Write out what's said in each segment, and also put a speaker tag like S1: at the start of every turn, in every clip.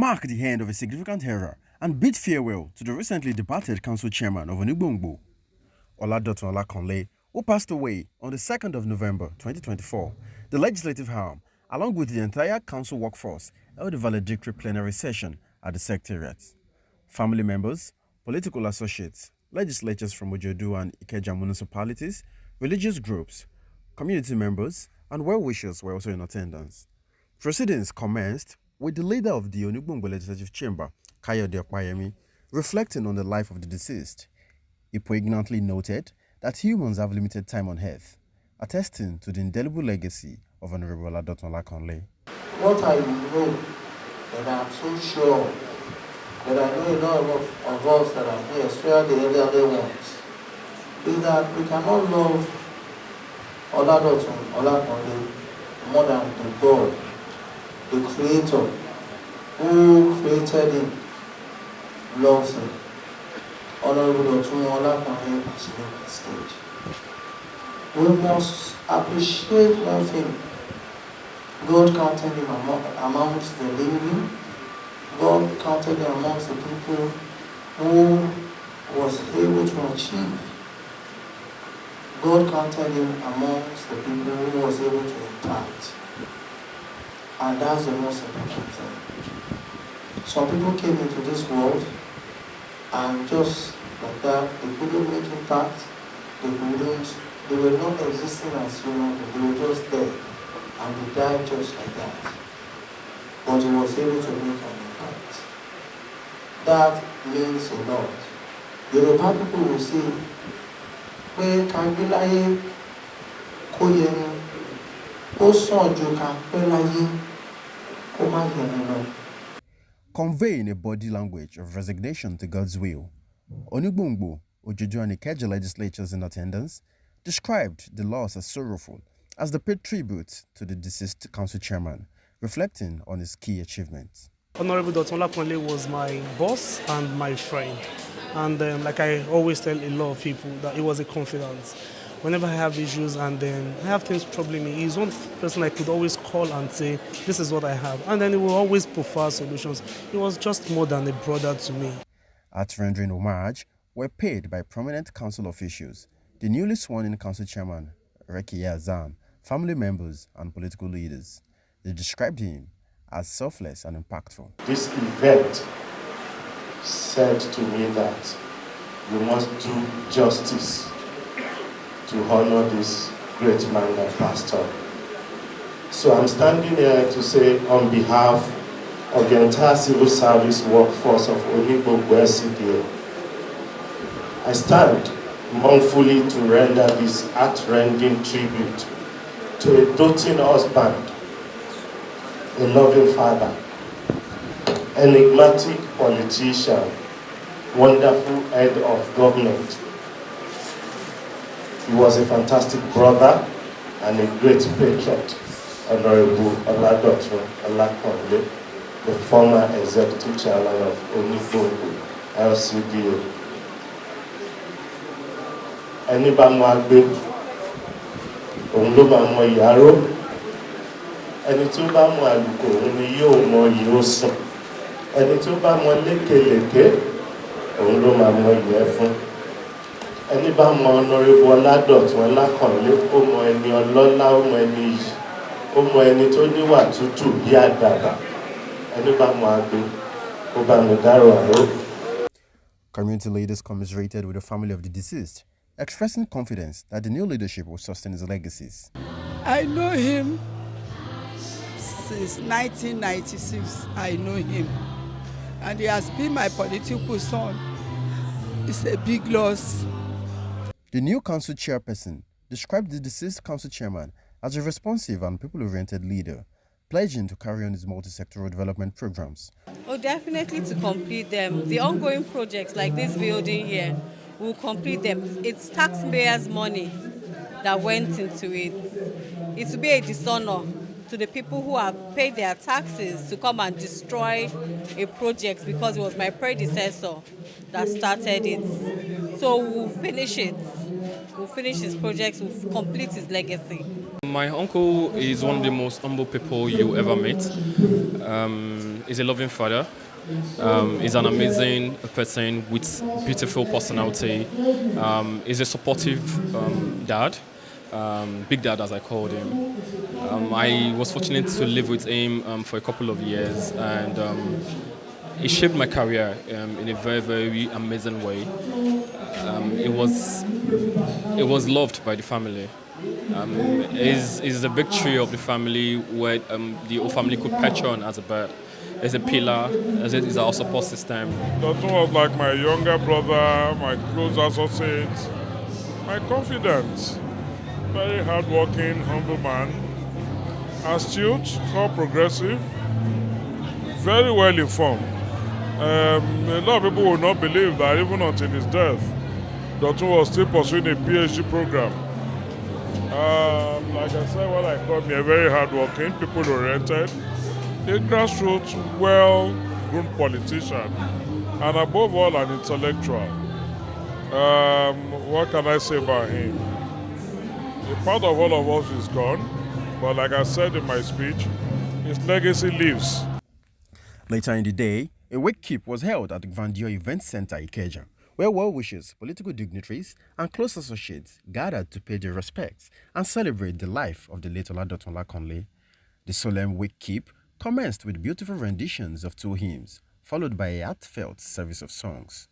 S1: mark the end of a significant era and bid farewell to the recently departed council chairman of Onigbongbo, Oladotun Olakanle, who passed away on the 2nd of November 2024. The legislative arm, along with the entire council workforce, held a valedictory plenary session at the secretariat. Family members, political associates, legislators from Ojodu and Ikeja municipalities, religious groups, community members, and well-wishers were also in attendance. Proceedings commenced with the leader of the Onigbongbo Legislative Chamber, Kayode Opayemi, reflecting on the life of the deceased. He poignantly noted that humans have limited time on earth, attesting to the indelible legacy of Honorable Oladotun Olakanle.
S2: What I know, and I'm so sure that I know a lot of us that are here, especially the elderly ones, is that we cannot love Oladotun Olakanle more than the God, the Creator, who created him, loves him. Honorable Otun Olakanle has left the stage. We must appreciate one thing. God counted him amongst the living. God counted him amongst the people who was able to achieve. God counted him amongst the people who was able to impact. And that's the most important thing. Some people came into this world and just like that, they couldn't make impact, they were not existing as human, they were just there. And they died just like that. But he was able to make an impact. That means a lot. Yoruba people will say, pé Kagbilaye Koyenu, ó sàn ju Kagbilaye kó má yẹnu lọ.
S1: Conveying a body language of resignation to God's will, Onigbongbo, Ojodu and Ikeja legislators in attendance described the loss as sorrowful as they paid tribute to the deceased council chairman, reflecting on his key achievements.
S3: Honorable Dr. Olakanle was my boss and my friend. And like I always tell a lot of people, that he was a confidant. Whenever I have issues and then I have things troubling me, he's one person I could always call and say, this is what I have. And then he will always prefer solutions. He was just more than a brother to me.
S1: At rendering homage were paid by prominent council officials, the newly sworn-in council chairman, Ikeja, family members, and political leaders. They described him as selfless and impactful.
S4: This event said to me that we must do justice to honor this great man that passed on. So I'm standing here to say on behalf of the entire civil service workforce of Onigbongbo SCDA, I stand mournfully to render this heart-rending tribute to a doting husband, a loving father, enigmatic politician, wonderful head of government. He was a fantastic brother and a great patriot, Honorable Oladotun Olakanle, the former executive chairman of Onigbongbo LCDA. Ẹni bá mọ agbé, òun ló máa mọ ìyáró. Ẹni tí ó bá mọ àlùkò, òun ni yóò mọ ìyó sùn. Ẹni tí ó bá mọ lékelèké, òun ló máa mọ ìyẹ̀fun. Ẹni bá mọ Honorable Oladotun Olakanle, ó mọ ẹni ọlọ́lá, ó mọ ẹni yìí, ó mọ ẹni tó níwà tútù bí àdàbà. Ẹni bá mọ agbé, ó bá mi dárò àrò.
S1: Community leaders commiserated with the family of the deceased, expressing confidence that the new leadership will sustain his legacies.
S5: I know him since 1996. I know him. And he has been my political son. It's a big loss.
S1: The new council chairperson described the deceased council chairman as a responsive and people-oriented leader, pledging to carry on his multi-sectoral development programs.
S6: Oh, definitely to complete them. The ongoing projects like this building here, we'll complete them. It's taxpayers' money that went into it. It will be a dishonor to the people who have paid their taxes to come and destroy a project because it was my predecessor that started it. So we'll finish it. We'll finish his projects, we'll complete his legacy.
S7: My uncle is one of the most humble people you ever meet. He's a loving father. He's an amazing person with beautiful personality. He's a supportive dad, big dad as I called him. I was fortunate to live with him for a couple of years, and he shaped my career in a very, very amazing way. It was loved by the family. Is the big tree of the family where the whole family could perch on as a bird. As a pillar, as it is our support system.
S8: Dotun was like my younger brother, my close associate, my confidant, very hardworking, humble man, astute, so progressive, very well informed. A lot of people will not believe that even until his death, Dotun was still pursuing a PhD program. Like I said, when I come here, very hardworking, people-oriented, a grassroots, well-groomed politician, and above all, an intellectual. What can I say about him? A part of all of us is gone, but like I said in my speech, his legacy lives.
S1: Later in the day, a wake keep was held at the Gvandio Event Center, Ikeja, where well-wishers, political dignitaries, and close associates gathered to pay their respects and celebrate the life of the late Oladotun Olakanle. The solemn wake keep commenced with beautiful renditions of two hymns, followed by a heartfelt service of songs.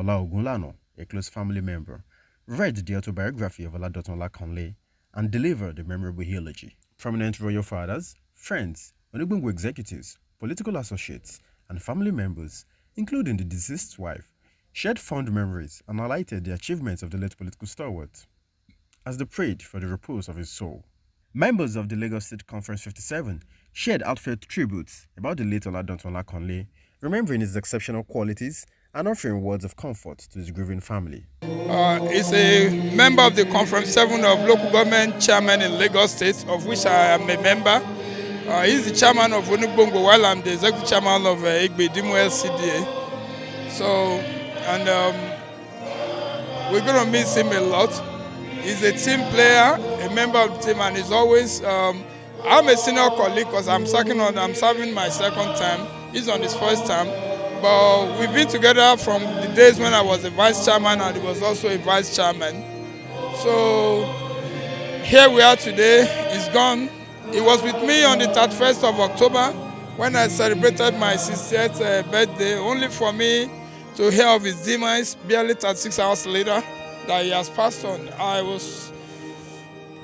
S1: Ogunlano, a close family member, read the autobiography of Oladotun Olakanle and delivered a memorable eulogy. Prominent royal fathers, friends, Onigbongbo executives, political associates, and family members, including the deceased's wife, shared fond memories and highlighted the achievements of the late political stalwart as they prayed for the repose of his soul. Members of the Lagos State Conference 57 shared heartfelt tributes about the late Oladotun Olakanle, remembering his exceptional qualities and offering words of comfort to his grieving family.
S9: He's a member of the Conference 7 of local government chairman in Lagos State, of which I am a member. He's the chairman of Onigbongbo, while I'm the executive chairman of Ikeja LCDA. So, and we're going to miss him a lot. He's a team player, a member of the team, and he's always. I'm a senior colleague because I'm serving my second term. He's on his first term. But we've been together from the days when I was a vice chairman and he was also a vice chairman. So here we are today. He's gone. He was with me on the 31st of October when I celebrated my 60th birthday, only for me to hear of his demise barely 36 hours later that he has passed on. I was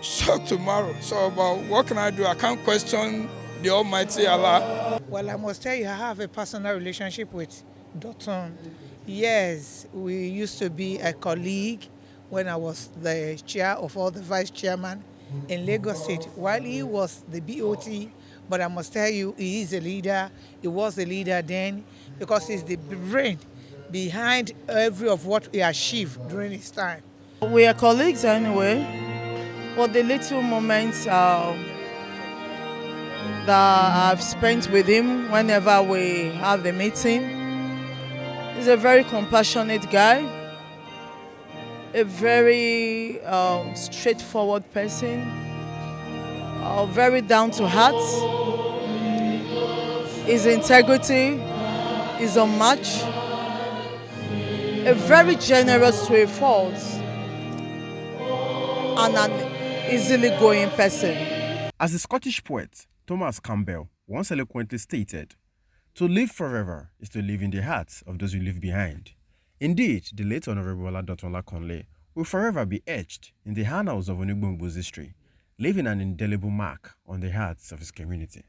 S9: shocked tomorrow. So, but what can I do? I can't question the Almighty Allah.
S10: Well, I must tell you, I have a personal relationship with Dotun. Yes, we used to be a colleague when I was the chair of all the vice chairman in Lagos State, while he was the BOT. But I must tell you, he is a leader. He was a leader then because he's the brain behind every of what he achieved during his time.
S5: We are colleagues anyway, but the little moments that I've spent with him whenever we have the meeting. He's a very compassionate guy, a very straightforward person, very down to heart. His integrity is unmatched, a very generous to a fault, and an easily going person.
S1: As the Scottish poet Thomas Campbell once eloquently stated, "To live forever is to live in the hearts of those who live behind." Indeed, the late Honorable Oladotun Olakanle will forever be etched in the annals of Onigbongbo's history, leaving an indelible mark on the hearts of his community.